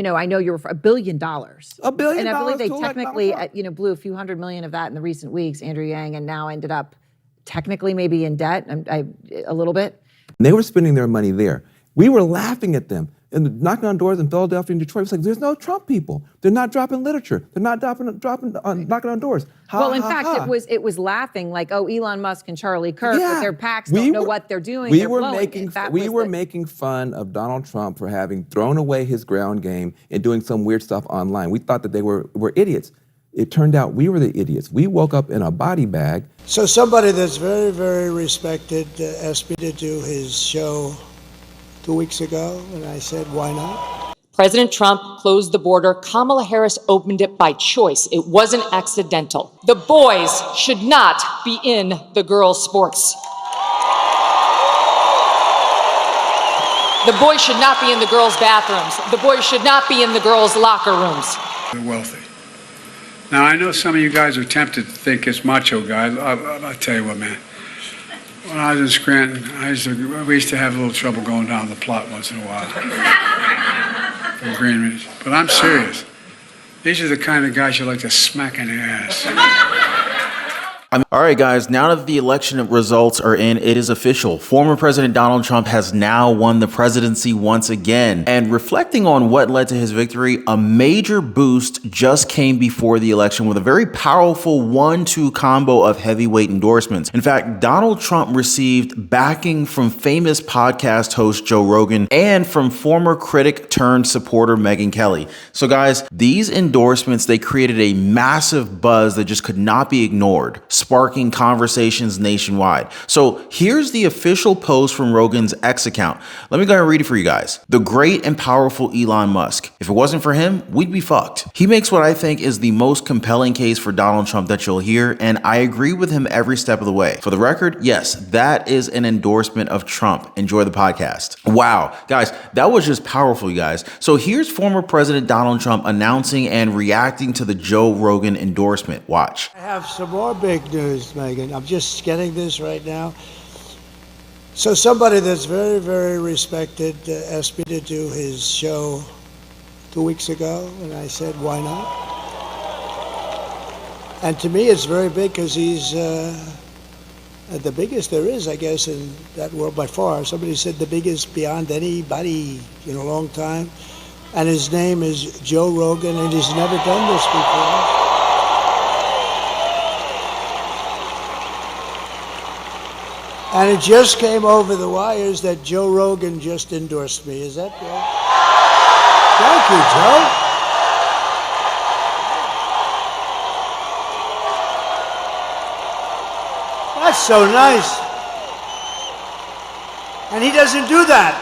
I know you're for $1 billion. $1 billion. And I believe they technically, blew a few $100 million of that in the recent weeks, Andrew Yang, and now ended up technically maybe in debt a little bit. They were spending their money there. We were laughing at them and knocking on doors in Philadelphia and Detroit. It's like, there's no Trump people. They're not dropping literature. They're not knocking on doors. In fact, it was laughing like, oh, Elon Musk and Charlie Kirk with their PACs don't know what they're doing. We were making fun of Donald Trump for having thrown away his ground game and doing some weird stuff online. We thought that they were idiots. It turned out we were the idiots. We woke up in a body bag. So somebody that's very, very respected asked me to do his show 2 weeks ago, and I said, why not? President Trump closed the border. Kamala Harris opened it by choice. It wasn't accidental. The boys should not be in the girls' sports. The boys should not be in the girls' bathrooms. The boys should not be in the girls' locker rooms. They're wealthy. Now, I know some of you guys are tempted to think it's macho guys. I'll tell you what, man. When I was in Scranton, we used to have a little trouble going down the plot once in a while. From Greenridge. But I'm serious. These are the kind of guys you like to smack in the ass. All right, guys, now that the election results are in, it is official. Former President Donald Trump has now won the presidency once again. And reflecting on what led to his victory, a major boost just came before the election with a very powerful 1-2 combo of heavyweight endorsements. In fact, Donald Trump received backing from famous podcast host Joe Rogan and from former critic turned supporter Megyn Kelly. So guys, these endorsements, they created a massive buzz that just could not be ignored, sparking conversations nationwide. So here's the official post from Rogan's X account. Let me go ahead and read it for you guys. The great and powerful Elon Musk. If it wasn't for him, we'd be fucked. He makes what I think is the most compelling case for Donald Trump that you'll hear, and I agree with him every step of the way. For the record, yes, that is an endorsement of Trump. Enjoy the podcast. Wow, guys, that was just powerful, you guys. So here's former President Donald Trump announcing and reacting to the Joe Rogan endorsement. Watch. I have some more big news, Megan. I'm just getting this right now. So somebody that's very, very respected asked me to do his show 2 weeks ago, and I said, why not? And to me, it's very big because he's the biggest there is, I guess, in that world by far. Somebody said the biggest beyond anybody in a long time. And his name is Joe Rogan, and he's never done this before. And it just came over the wires that Joe Rogan just endorsed me. Is that good? Thank you, Joe. That's so nice. And he doesn't do that.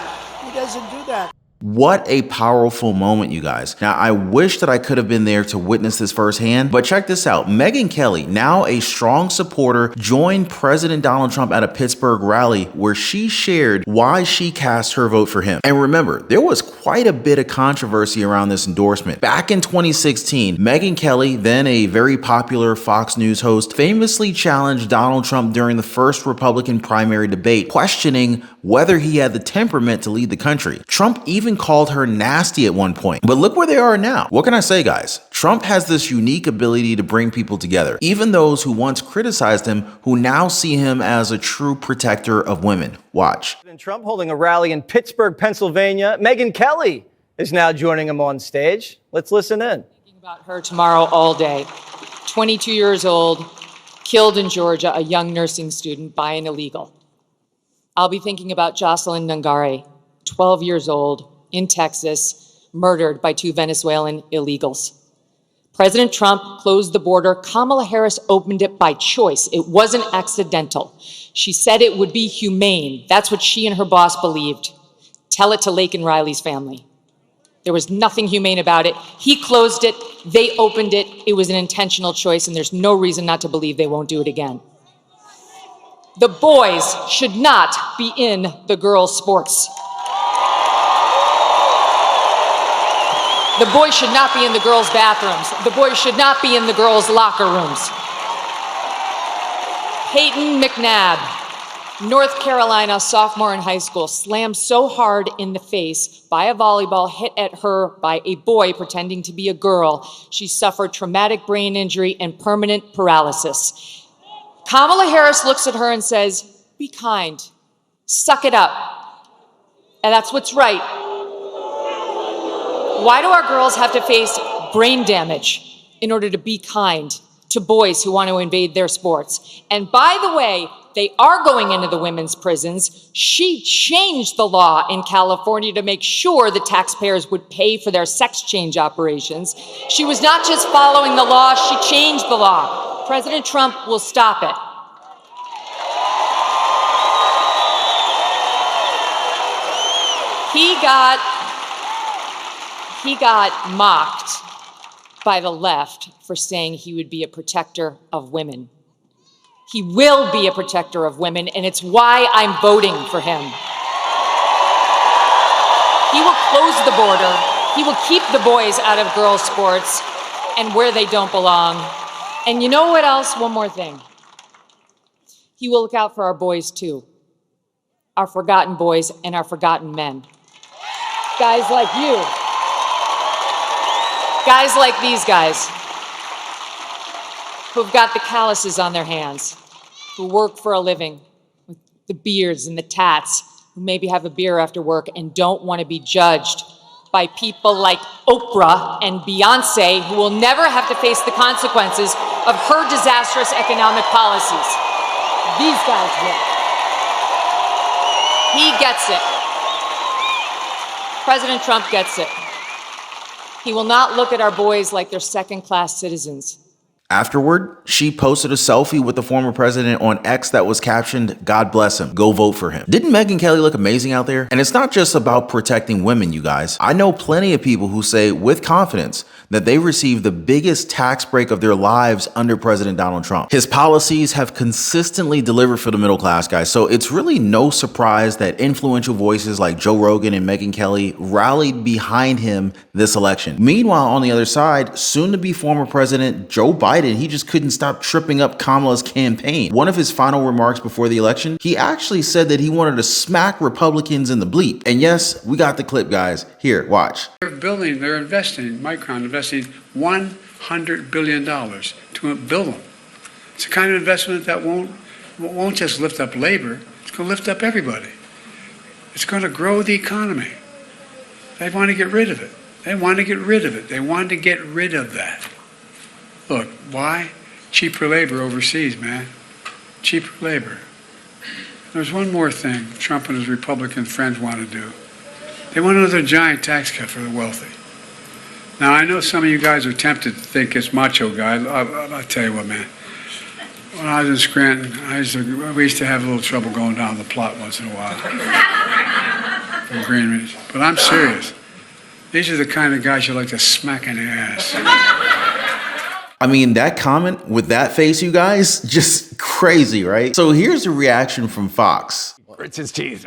He doesn't do that. What a powerful moment, you guys. Now, I wish that I could have been there to witness this firsthand, but check this out. Megyn Kelly, now a strong supporter, joined President Donald Trump at a Pittsburgh rally where she shared why she cast her vote for him. And remember, there was quite a bit of controversy around this endorsement. Back in 2016, Megyn Kelly, then a very popular Fox News host, famously challenged Donald Trump during the first Republican primary debate, questioning whether he had the temperament to lead the country. Trump even called her nasty at one point. But look where they are now. What can I say, guys? Trump has this unique ability to bring people together, even those who once criticized him, who now see him as a true protector of women. Watch. President Trump holding a rally in Pittsburgh, Pennsylvania. Megyn Kelly is now joining him on stage. Let's listen in. Thinking about her tomorrow all day. 22 years old, killed in Georgia, a young nursing student by an illegal. I'll be thinking about Jocelyn Nungare, 12 years old, in Texas, murdered by 2 Venezuelan illegals. President Trump closed the border. Kamala Harris opened it by choice. It wasn't accidental. She said it would be humane. That's what she and her boss believed. Tell it to Lake and Riley's family. There was nothing humane about it. He closed it. They opened it. It was an intentional choice, and there's no reason not to believe they won't do it again. The boys should not be in the girls' sports. The boys should not be in the girls' bathrooms. The boys should not be in the girls' locker rooms. Peyton McNabb, North Carolina sophomore in high school slammed so hard in the face by a volleyball hit at her by a boy pretending to be a girl, she suffered traumatic brain injury and permanent paralysis. Kamala Harris looks at her and says, "Be kind, suck it up." And that's what's right. Why do our girls have to face brain damage in order to be kind to boys who want to invade their sports? And by the way, they are going into the women's prisons. She changed the law in California to make sure the taxpayers would pay for their sex change operations. She was not just following the law, she changed the law. President Trump will stop it. He got mocked by the left for saying he would be a protector of women. He will be a protector of women, and it's why I'm voting for him. He will close the border. He will keep the boys out of girls' sports and where they don't belong. And you know what else? One more thing. He will look out for our boys, too. Our forgotten boys and our forgotten men. Guys like you. Guys like these guys who've got the calluses on their hands, who work for a living, with the beards and the tats, who maybe have a beer after work and don't want to be judged by people like Oprah and Beyonce, who will never have to face the consequences of her disastrous economic policies. These guys will. He gets it. President Trump gets it. He will not look at our boys like they're second-class citizens. Afterward, she posted a selfie with the former president on X that was captioned, "God bless him, go vote for him." Didn't Megyn Kelly look amazing out there? And it's not just about protecting women, you guys. I know plenty of people who say with confidence that they received the biggest tax break of their lives under President Donald Trump. His policies have consistently delivered for the middle class, guys. So it's really no surprise that influential voices like Joe Rogan and Megyn Kelly rallied behind him this election. Meanwhile, on the other side, soon to be former President Joe Biden, he just couldn't stop tripping up Kamala's campaign. One of his final remarks before the election, he actually said that he wanted to smack Republicans in the bleep. And yes, we got the clip, guys. Here, watch. They're investing, Micron investing $100 billion to build them. It's the kind of investment that won't just lift up labor, it's going to lift up everybody. It's going to grow the economy. They want to get rid of it. They want to get rid of it. They want to get rid of that. Look, why? Cheaper labor overseas, man. Cheaper labor. There's one more thing Trump and his Republican friends want to do. They want another giant tax cut for the wealthy. Now, I know some of you guys are tempted to think it's macho guy. I'll tell you what, man. When I was in Scranton, we used to have a little trouble going down the plot once in a while. From Greenwich. But I'm serious. These are the kind of guys you like to smack in the ass. I mean, that comment with that face, you guys, just crazy, right? So here's the reaction from Fox. Grits his teeth.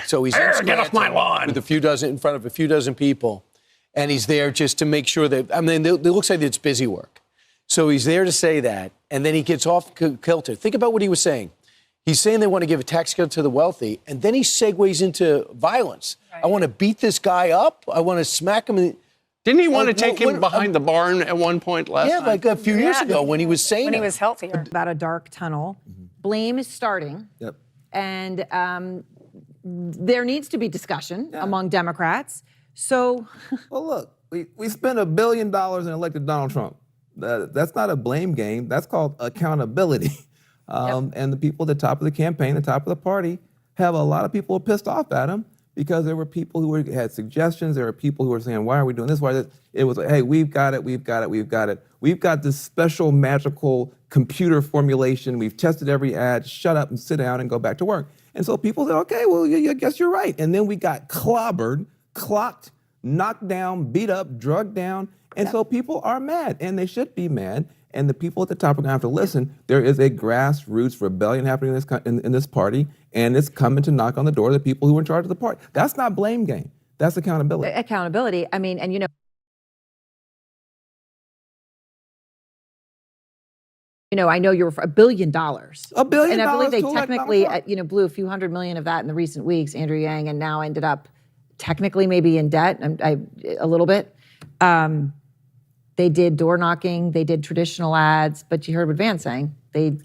So he's Get off my lawn. with in front of a few dozen people, and he's there just to make sure that, I mean, it looks like it's busy work. So he's there to say that, and then he gets off kilter. Think about what he was saying. He's saying they want to give a tax cut to the wealthy, and then he segues into violence. Right. I want to beat this guy up. I want to smack him. Didn't he want to take him behind the barn at one point last time? Yeah, like a few years ago when he was saying when he was healthier. About a dark tunnel. Blame is starting. Yep. And there needs to be discussion among Democrats. So, Well, look, we spent $1 billion and elected Donald Trump. That's not a blame game. That's called accountability. And the people at the top of the campaign, the top of the party, have a lot of people pissed off at him because there were people who had suggestions. There were people who were saying, why are we doing this? Why it was like, hey, we've got it. We've got this special magical computer formulation. We've tested every ad. Shut up and sit down and go back to work. And so people said, okay, well, I guess you're right. And then we got clobbered, clocked, knocked down, beat up, drugged down. And so people are mad, and they should be mad. And the people at the top are going to have to listen. There is a grassroots rebellion happening in this party, and it's coming to knock on the door of the people who are in charge of the party. That's not blame game. That's accountability. accountability. I mean, and you know, I know you're for $1 billion. $1 billion And I believe they to elect technically, Donald Trump. blew a few hundred million of that in the recent weeks, Andrew Yang, and now ended up technically maybe in debt, a little bit. They did door knocking, they did traditional ads, but you heard what Van saying. They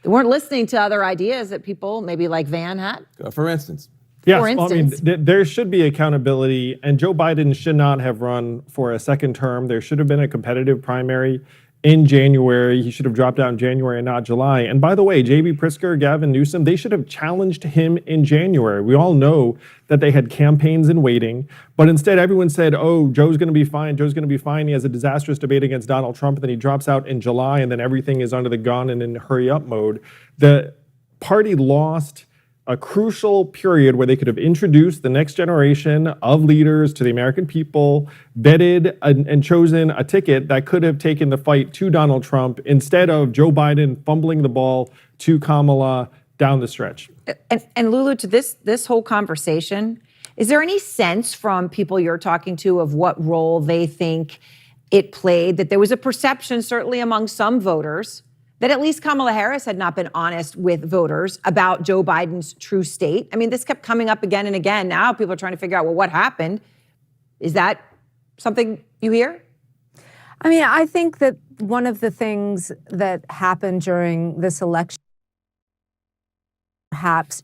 weren't listening to other ideas that people maybe like Van had. For instance. Yes, For well, I mean, instance. there should be accountability, and Joe Biden should not have run for a second term. There should have been a competitive primary in January. He should have dropped out in January and not July. And by the way, J.B. Pritzker, Gavin Newsom, they should have challenged him in January. We all know that they had campaigns in waiting, but instead everyone said, oh, Joe's going to be fine. Joe's going to be fine. He has a disastrous debate against Donald Trump, and then he drops out in July, and then everything is under the gun and in hurry up mode. The party lost a crucial period where they could have introduced the next generation of leaders to the American people, vetted and chosen a ticket that could have taken the fight to Donald Trump instead of Joe Biden fumbling the ball to Kamala down the stretch. And Lulu, to this whole conversation, is there any sense from people you're talking to of what role they think it played? That there was a perception, certainly among some voters, that at least Kamala Harris had not been honest with voters about Joe Biden's true state. I mean, this kept coming up again and again. Now people are trying to figure out, well, what happened? Is that something you hear? I mean, I think that one of the things that happened during this election, perhaps,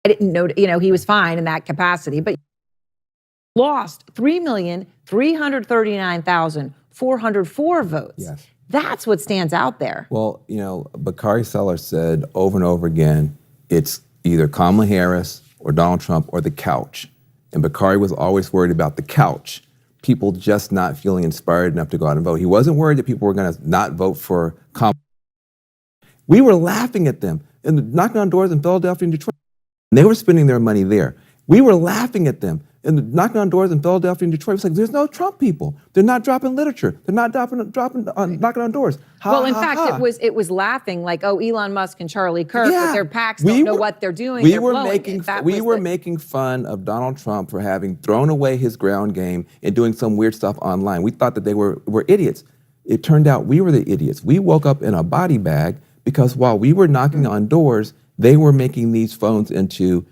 I didn't know, he was fine in that capacity, but lost 3,339,404 votes. Yes. That's what stands out there. Well, Bakari Sellers said over and over again, it's either Kamala Harris or Donald Trump or the couch. And Bakari was always worried about the couch, people just not feeling inspired enough to go out and vote. He wasn't worried that people were going to not vote for Kamala. We were laughing at them and knocking on doors in Philadelphia and Detroit. And they were spending their money there. We were laughing at them and knocking on doors in Philadelphia and Detroit. It's like, there's no Trump people. They're not dropping literature. They're not knocking on doors. In fact, it was laughing like, oh, Elon Musk and Charlie Kirk with their PACs don't know what they're doing. We were making fun of Donald Trump for having thrown away his ground game and doing some weird stuff online. We thought that they were idiots. It turned out we were the idiots. We woke up in a body bag because while we were knocking on doors, they were making these phones into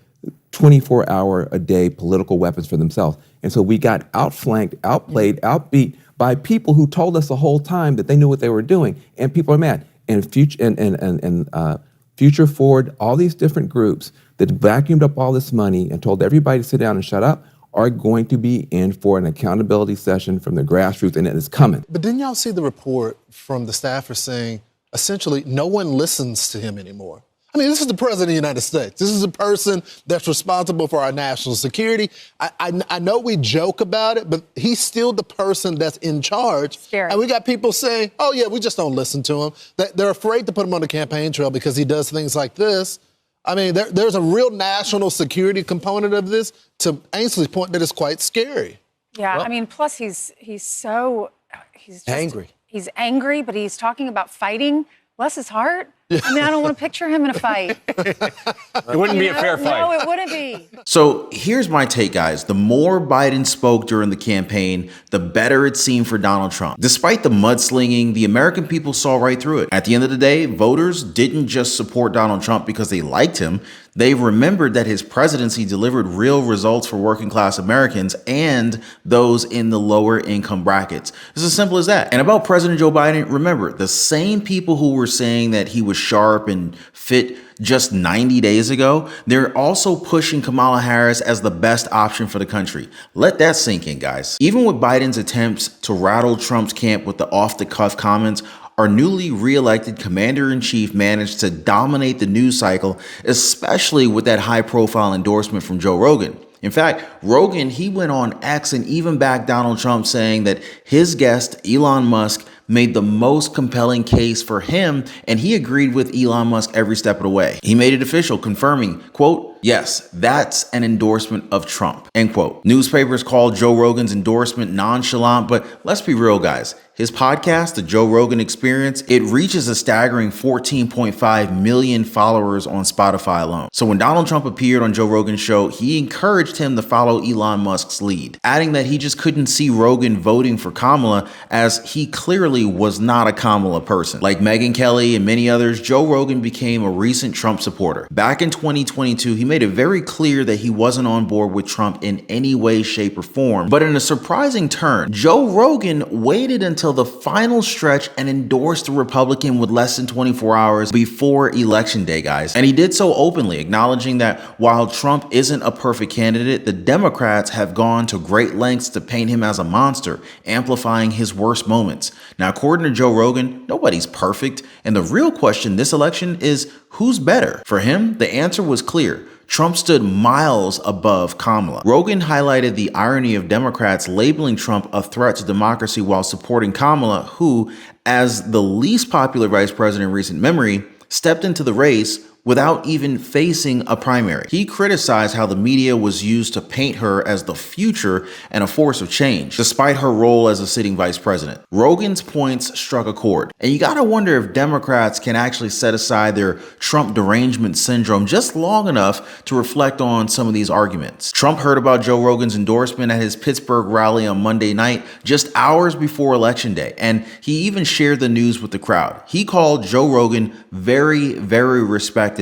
24-hour-a-day political weapons for themselves. And so we got outflanked, outplayed, outbeat by people who told us the whole time that they knew what they were doing. And people are mad. And Future Forward, all these different groups that vacuumed up all this money and told everybody to sit down and shut up are going to be in for an accountability session from the grassroots, and it is coming. But didn't y'all see the report from the staffers saying, essentially, no one listens to him anymore? I mean, this is the president of the United States. This is a person that's responsible for our national security. I know we joke about it, but he's still the person that's in charge. Scary. And we got people saying, oh, yeah, we just don't listen to him. They're afraid to put him on the campaign trail because he does things like this. I mean, there's a real national security component of this, to Ainsley's point, that is quite scary. Yeah, well, I mean, plus he's just angry. He's angry, but he's talking about fighting. Bless his heart. I mean, I don't want to picture him in a fight. It wouldn't be a fair fight. No, it wouldn't be. So here's my take, guys. The more Biden spoke during the campaign, the better it seemed for Donald Trump. Despite the mudslinging, the American people saw right through it. At the end of the day, voters didn't just support Donald Trump because they liked him. They remembered that his presidency delivered real results for working class Americans and those in the lower income brackets. It's as simple as that. And about President Joe Biden, remember, the same people who were saying that he was sharp and fit just 90 days ago, they're also pushing Kamala Harris as the best option for the country. Let that sink in, guys. Even with Biden's attempts to rattle Trump's camp with the off-the-cuff comments, our newly re-elected commander-in-chief managed to dominate the news cycle, especially with that high-profile endorsement from Joe Rogan. In fact, Rogan, he went on X and even backed Donald Trump, saying that his guest, Elon Musk, made the most compelling case for him, and he agreed with Elon Musk every step of the way. He made it official, confirming, quote, Yes, that's an endorsement of Trump, end quote. Newspapers called Joe Rogan's endorsement nonchalant, but let's be real, guys. His podcast, The Joe Rogan Experience, it reaches a staggering 14.5 million followers on Spotify alone. So when Donald Trump appeared on Joe Rogan's show, he encouraged him to follow Elon Musk's lead, adding that he just couldn't see Rogan voting for Kamala as he clearly was not a Kamala person. Like Megyn Kelly and many others, Joe Rogan became a recent Trump supporter. Back in 2022, he made it very clear that he wasn't on board with Trump in any way, shape, or form. But in a surprising turn, Joe Rogan waited until the final stretch and endorsed the Republican with less than 24 hours before Election Day, guys. And he did so openly, acknowledging that while Trump isn't a perfect candidate, the Democrats have gone to great lengths to paint him as a monster, amplifying his worst moments. Now, according to Joe Rogan, nobody's perfect. And the real question this election is, who's better? For him, the answer was clear. Trump stood miles above Kamala. Rogan highlighted the irony of Democrats labeling Trump a threat to democracy while supporting Kamala, who, as the least popular vice president in recent memory, stepped into the race without even facing a primary. He criticized how the media was used to paint her as the future and a force of change, despite her role as a sitting vice president. Rogan's points struck a chord, and you gotta wonder if Democrats can actually set aside their Trump derangement syndrome just long enough to reflect on some of these arguments. Trump heard about Joe Rogan's endorsement at his Pittsburgh rally on Monday night, just hours before Election Day, and he even shared the news with the crowd. He called Joe Rogan very, very respected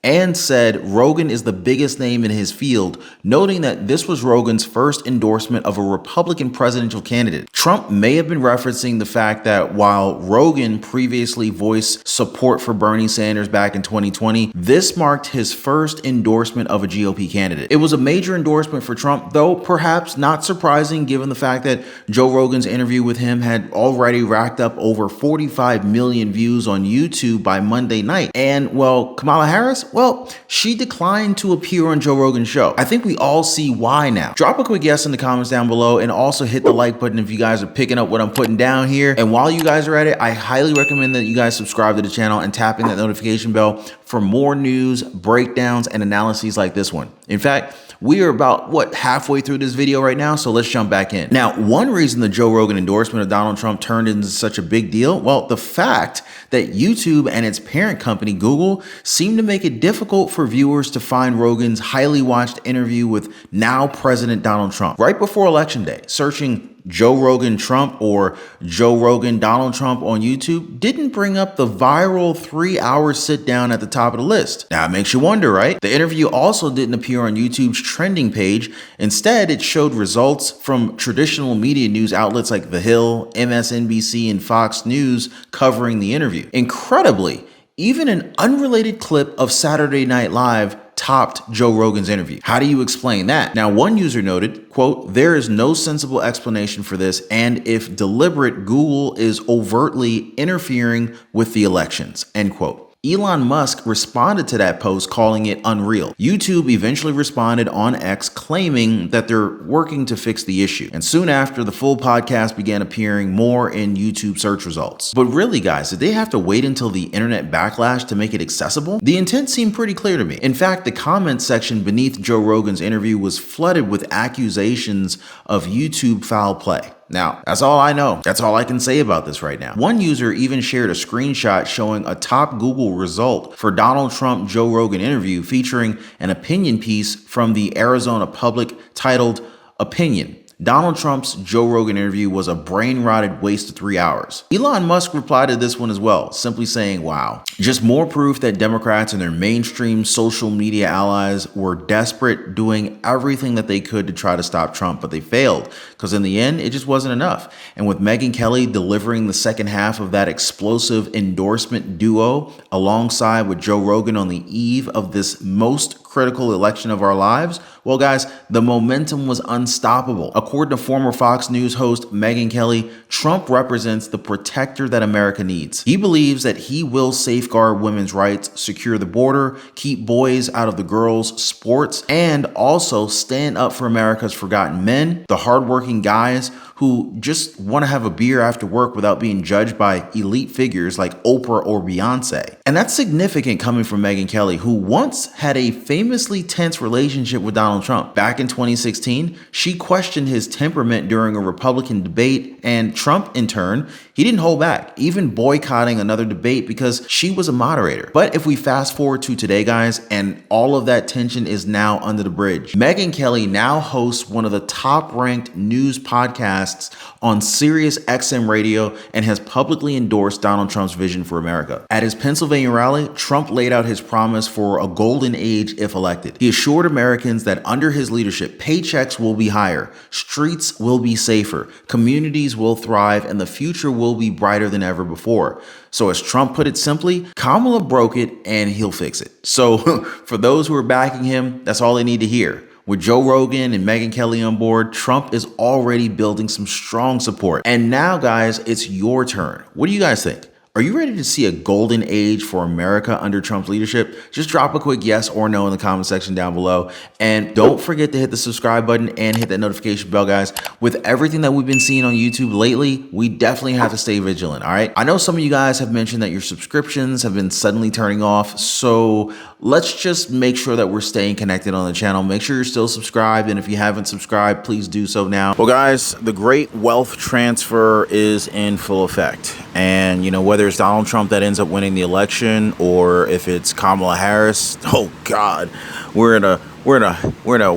and said Rogan is the biggest name in his field, noting that this was Rogan's first endorsement of a Republican presidential candidate. Trump may have been referencing the fact that while Rogan previously voiced support for Bernie Sanders back in 2020, this marked his first endorsement of a GOP candidate. It was a major endorsement for Trump, though perhaps not surprising given the fact that Joe Rogan's interview with him had already racked up over 45 million views on YouTube by Monday night. And, well, Kamala Harris, well, she declined to appear on Joe Rogan's show. I think we all see why now. Drop a quick yes in the comments down below and also hit the like button if you guys are picking up what I'm putting down here. And while you guys are at it, I highly recommend that you guys subscribe to the channel and tapping that notification bell for more news, breakdowns, and analyses like this one. In fact, we are about, halfway through this video right now, so let's jump back in. Now, one reason the Joe Rogan endorsement of Donald Trump turned into such a big deal, well, the fact that YouTube and its parent company, Google, seem to make it difficult for viewers to find Rogan's highly watched interview with now President Donald Trump. Right before Election Day, searching Joe Rogan Trump or Joe Rogan Donald Trump on YouTube didn't bring up the viral 3-hour sit down at the top of the list. Now it makes you wonder, right? The interview also didn't appear on YouTube's trending page. Instead, it showed results from traditional media news outlets like The Hill, MSNBC, and Fox News covering the interview. Incredibly, even an unrelated clip of Saturday Night Live topped Joe Rogan's interview. How do you explain that? Now, one user noted, quote, "There is no sensible explanation for this, and if deliberate, Google is overtly interfering with the elections," end quote. Elon Musk responded to that post, calling it unreal. YouTube eventually responded on X, claiming that they're working to fix the issue. And soon after, the full podcast began appearing more in YouTube search results. But really, guys, did they have to wait until the internet backlash to make it accessible? The intent seemed pretty clear to me. In fact, the comment section beneath Joe Rogan's interview was flooded with accusations of YouTube foul play. Now, that's all I know. That's all I can say about this right now. One user even shared a screenshot showing a top Google result for Donald Trump Joe Rogan interview featuring an opinion piece from the Arizona Public titled "Opinion: Donald Trump's Joe Rogan interview was a brain-rotted waste of 3 hours." Elon Musk replied to this one as well, simply saying, "Wow." Just more proof that Democrats and their mainstream social media allies were desperate, doing everything that they could to try to stop Trump, but they failed, because in the end, it just wasn't enough. And with Megyn Kelly delivering the second half of that explosive endorsement duo alongside with Joe Rogan on the eve of this most critical election of our lives, well, guys, the momentum was unstoppable. According to former Fox News host Megyn Kelly, Trump represents the protector that America needs. He believes that he will safeguard women's rights, secure the border, keep boys out of the girls' sports, and also stand up for America's forgotten men, the hardworking guys who just want to have a beer after work without being judged by elite figures like Oprah or Beyonce. And that's significant coming from Megyn Kelly, who once had a famous famously tense relationship with Donald Trump. Back in 2016, she questioned his temperament during a Republican debate, and Trump, in turn, he didn't hold back, even boycotting another debate because she was a moderator. But if we fast forward to today, guys, and all of that tension is now under the bridge. Megyn Kelly now hosts one of the top-ranked news podcasts on Sirius XM radio and has publicly endorsed Donald Trump's vision for America. At his Pennsylvania rally, Trump laid out his promise for a golden age if elected. He assured Americans that under his leadership, paychecks will be higher, streets will be safer, communities will thrive, and the future will be brighter than ever before. So as Trump put it simply, Kamala broke it and he'll fix it. So for those who are backing him, that's all they need to hear. With Joe Rogan and Megyn Kelly on board, Trump is already building some strong support. And now, guys, it's your turn. What do you guys think? Are you ready to see a golden age for America under Trump's leadership? Just drop a quick yes or no in the comment section down below. And don't forget to hit the subscribe button and hit that notification bell, guys. With everything that we've been seeing on YouTube lately, we definitely have to stay vigilant, all right? I know some of you guys have mentioned that your subscriptions have been suddenly turning off, so let's just make sure that we're staying connected on the channel. Make sure you're still subscribed, and if you haven't subscribed, please do so now. Well, guys, the great wealth transfer is in full effect. And, you know, whether it's Donald Trump that ends up winning the election or if it's Kamala Harris, oh God, we're in a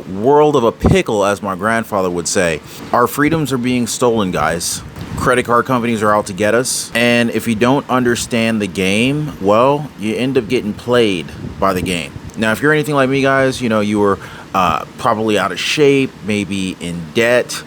world of a pickle, as my grandfather would say. Our freedoms are being stolen, guys. Credit card companies are out to get us. And if you don't understand the game, well, you end up getting played by the game. Now, if you're anything like me, guys, you know, you were probably out of shape, maybe in debt,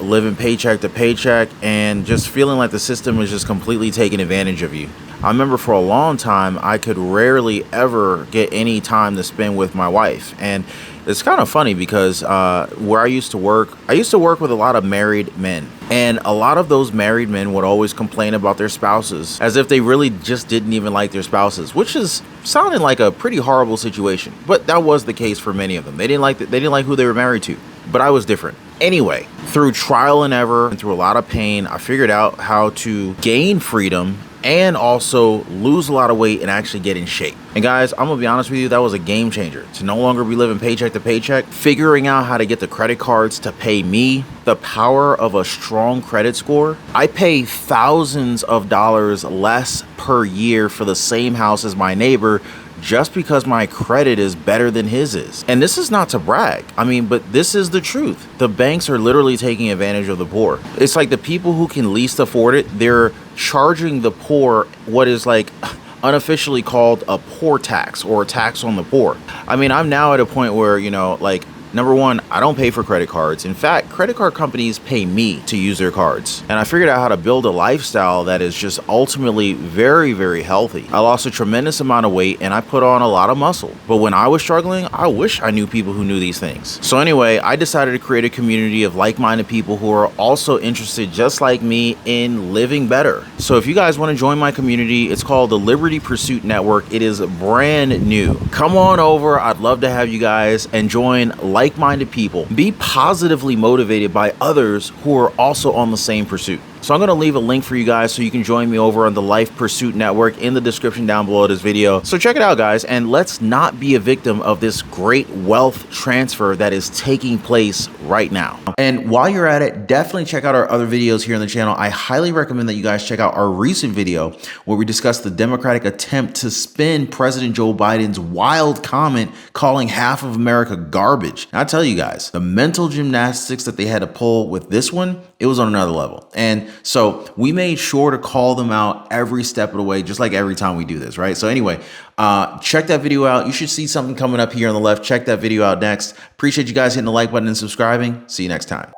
living paycheck to paycheck, and just feeling like the system is just completely taking advantage of you. I remember for a long time, I could rarely ever get any time to spend with my wife. And it's kind of funny because where I used to work with a lot of married men. And a lot of those married men would always complain about their spouses as if they really just didn't even like their spouses, which is sounding like a pretty horrible situation. But that was the case for many of them. They didn't like who they were married to. But I was different. Anyway, through trial and error and through a lot of pain, I figured out how to gain freedom and also lose a lot of weight and actually get in shape. And guys, I'm gonna be honest with you, that was a game changer. To no longer be living paycheck to paycheck, figuring out how to get the credit cards to pay me, the power of a strong credit score. I pay thousands of dollars less per year for the same house as my neighbor just because my credit is better than his is. And this is not to brag. I mean, but this is the truth. The banks are literally taking advantage of the poor. It's like the people who can least afford it, they're charging the poor what is like unofficially called a poor tax or a tax on the poor. I mean, I'm now at a point where, you know, like, number one, I don't pay for credit cards. In fact, credit card companies pay me to use their cards. And I figured out how to build a lifestyle that is just ultimately very, very healthy. I lost a tremendous amount of weight and I put on a lot of muscle. But when I was struggling, I wish I knew people who knew these things. So anyway, I decided to create a community of like-minded people who are also interested, just like me, in living better. So if you guys want to join my community, it's called the Liberty Pursuit Network. It is brand new. Come on over. I'd love to have you guys and join like-minded people. Be positively motivated by others who are also on the same pursuit. So I'm going to leave a link for you guys so you can join me over on the Life Pursuit Network in the description down below this video. So check it out, guys, and let's not be a victim of this great wealth transfer that is taking place right now. And while you're at it, definitely check out our other videos here on the channel. I highly recommend that you guys check out our recent video where we discuss the Democratic attempt to spin President Joe Biden's wild comment calling half of America garbage. And I tell you guys, the mental gymnastics that they had to pull with this one, it was on another level. And so we made sure to call them out every step of the way, just like every time we do this, right? So anyway, check that video out. You should see something coming up here on the left. Check that video out next. Appreciate you guys hitting the like button and subscribing. See you next time.